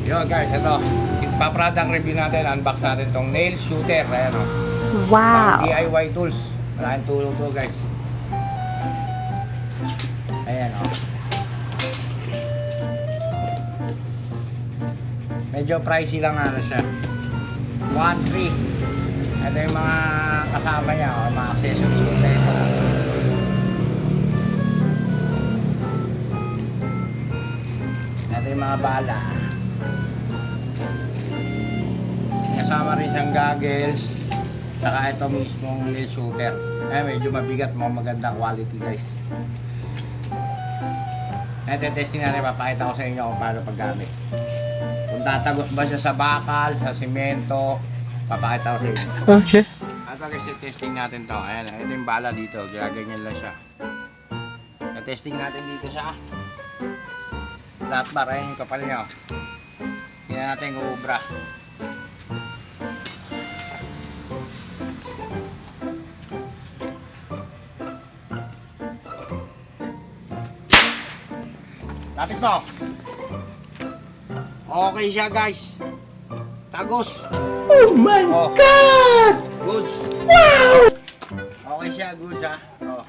Yun guys, ito. Pa-product review natin, unbox natin tong nail shooter. Ayan o. Wow! DIY tools. Malaking tulong to guys. Ayan o. Medyo pricey lang ano siya. 1.3. Ito yung mga kasama niya, mga accessories ko ito. Ito yung mga bala. Kasama rin siyang goggles. Saka ito mismong nail shooter. Medyo mabigat, mga magandang quality guys. Ito testing natin, papakita ko sa inyo kung paano paggamit. Kung tatagos ba siya sa bakal, sa simento, papakita ko sa inyo. Okay. Ito guys, testing natin to. Ayan, ito yung bala dito. Gaganyan lang siya. Testing natin dito sa flat bar. Ayan yung kapal niya. Tingnan natin kung ubra. Lapit mo. Okay siya guys. Tagos. Oh my God! Goods. Wow! Okay siya, goods ha. Oh.